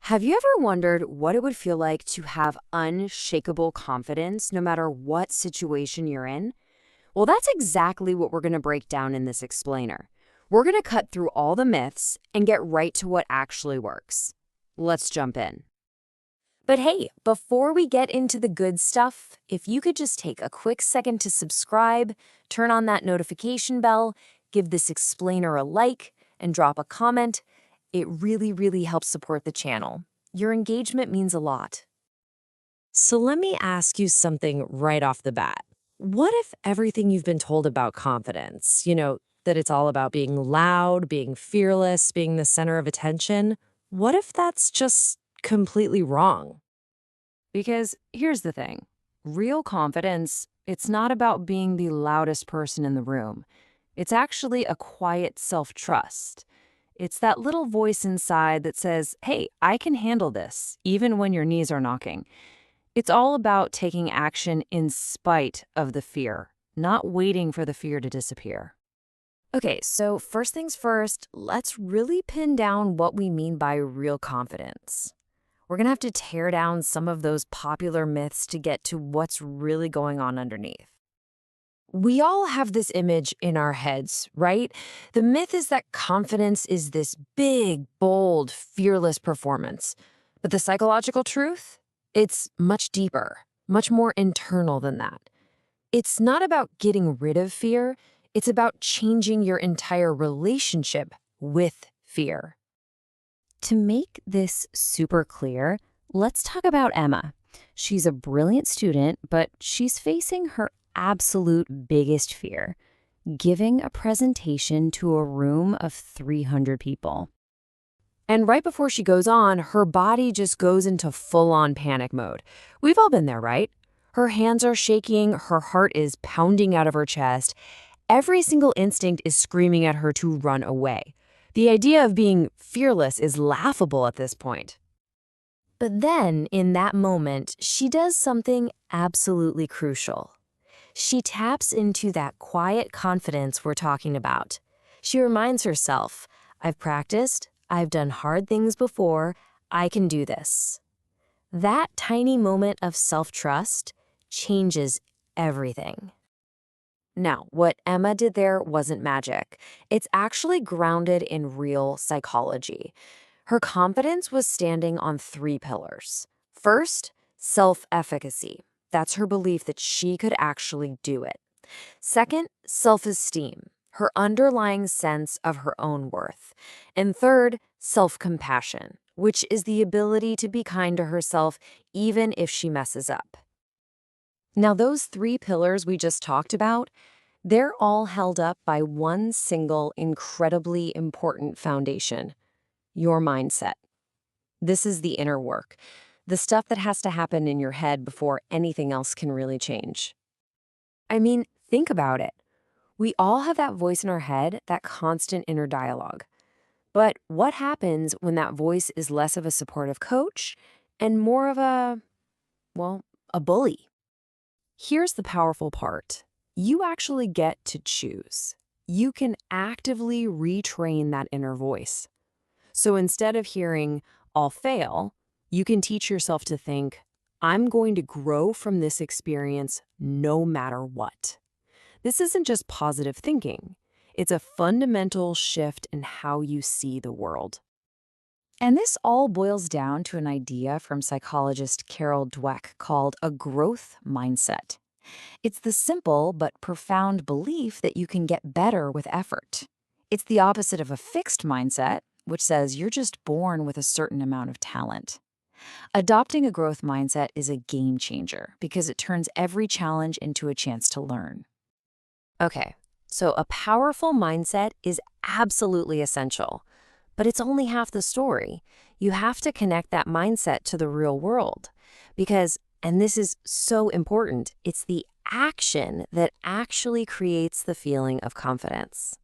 Have you ever wondered what it would feel like to have unshakable confidence no matter what situation you're in? Well, that's exactly what we're going to break down in this explainer. We're going to cut through all the myths and get right to what actually works. Let's jump in. But hey, before we get into the good stuff, if you could just take a quick second to subscribe, turn on that notification bell, give this explainer a like, and drop a comment, it really helps support the channel. Your engagement means a lot. So let me ask you something right off the bat. What if everything you've been told about confidence, that it's all about being loud, being fearless, being the center of attention, what if that's just completely wrong? Because here's the thing. Real confidence, it's not about being the loudest person in the room. It's actually a quiet self-trust. It's that little voice inside that says, hey, I can handle this, even when your knees are knocking. It's all about taking action in spite of the fear, not waiting for the fear to disappear. Okay, so first things first, let's really pin down what we mean by real confidence. We're going to have to tear down some of those popular myths to get to what's really going on underneath. We all have this image in our heads, right? The myth is that confidence is this big, bold, fearless performance. But the psychological truth? It's much deeper, much more internal than that. It's not about getting rid of fear. It's about changing your entire relationship with fear. To make this super clear, let's talk about Emma. She's a brilliant student, but she's facing her absolute biggest fear, giving a presentation to a room of 300 people. And right before she goes on, her body just goes into full-on panic mode. We've all been there, right? Her hands are shaking, her heart is pounding out of her chest. Every single instinct is screaming at her to run away. The idea of being fearless is laughable at this point. But then, in that moment, she does something absolutely crucial. She taps into that quiet confidence we're talking about. She reminds herself, I've practiced, I've done hard things before, I can do this. That tiny moment of self-trust changes everything. Now, what Emma did there wasn't magic. It's actually grounded in real psychology. Her confidence was standing on 3 pillars. First, self-efficacy. That's her belief that she could actually do it. Second, self-esteem, her underlying sense of her own worth. And third, self-compassion, which is the ability to be kind to herself even if she messes up. Now, those 3 pillars we just talked about, they're all held up by one single incredibly important foundation: your mindset. This is the inner work, the stuff that has to happen in your head before anything else can really change. I mean, think about it. We all have that voice in our head, that constant inner dialogue. But what happens when that voice is less of a supportive coach and more of a bully? Here's the powerful part. You actually get to choose. You can actively retrain that inner voice. So instead of hearing, I'll fail, you can teach yourself to think, I'm going to grow from this experience no matter what. This isn't just positive thinking. It's a fundamental shift in how you see the world. And this all boils down to an idea from psychologist Carol Dweck called a growth mindset. It's the simple but profound belief that you can get better with effort. It's the opposite of a fixed mindset, which says you're just born with a certain amount of talent. Adopting a growth mindset is a game changer because it turns every challenge into a chance to learn. Okay, so a powerful mindset is absolutely essential, but it's only half the story. You have to connect that mindset to the real world because, and this is so important, it's the action that actually creates the feeling of confidence.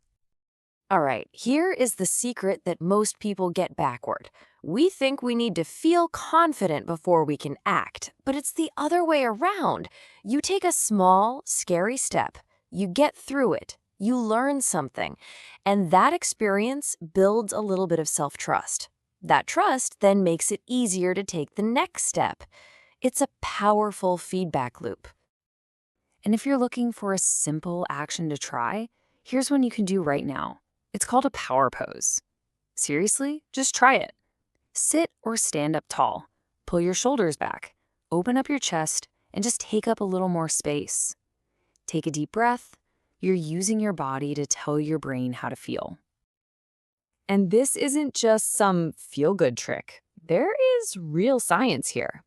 All right, here is the secret that most people get backward. We think we need to feel confident before we can act, but it's the other way around. You take a small, scary step, you get through it, you learn something, and that experience builds a little bit of self-trust. That trust then makes it easier to take the next step. It's a powerful feedback loop. And if you're looking for a simple action to try, here's one you can do right now. It's called a power pose. Seriously, just try it. Sit or stand up tall. Pull your shoulders back. Open up your chest and just take up a little more space. Take a deep breath. You're using your body to tell your brain how to feel. And this isn't just some feel-good trick. There is real science here.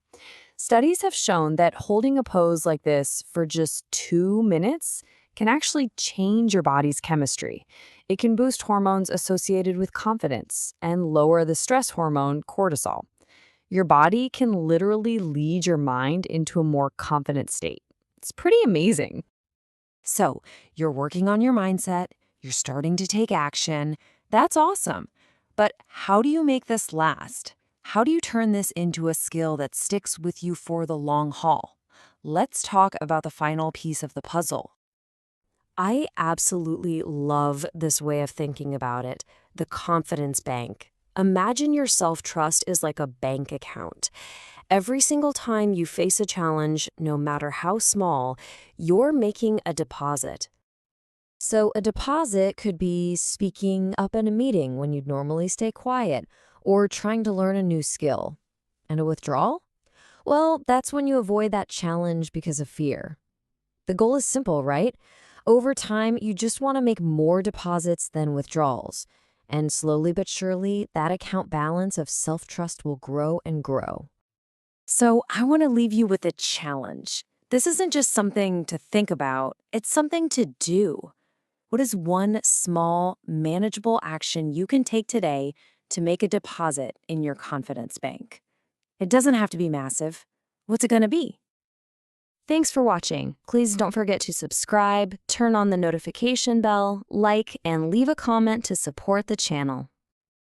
Studies have shown that holding a pose like this for just 2 minutes can actually change your body's chemistry. It can boost hormones associated with confidence and lower the stress hormone cortisol. Your body can literally lead your mind into a more confident state. It's pretty amazing. So, you're working on your mindset, you're starting to take action. That's awesome. But how do you make this last? How do you turn this into a skill that sticks with you for the long haul? Let's talk about the final piece of the puzzle. I absolutely love this way of thinking about it, the confidence bank. Imagine your self-trust is like a bank account. Every single time you face a challenge, no matter how small, you're making a deposit. So a deposit could be speaking up in a meeting when you'd normally stay quiet, or trying to learn a new skill. And a withdrawal? Well, that's when you avoid that challenge because of fear. The goal is simple, right? Over time, you just want to make more deposits than withdrawals. And slowly but surely, that account balance of self-trust will grow and grow. So I want to leave you with a challenge. This isn't just something to think about, it's something to do. What is one small, manageable action you can take today to make a deposit in your confidence bank? It doesn't have to be massive. What's it going to be? Thanks for watching. Please don't forget to subscribe, turn on the notification bell, like, and leave a comment to support the channel.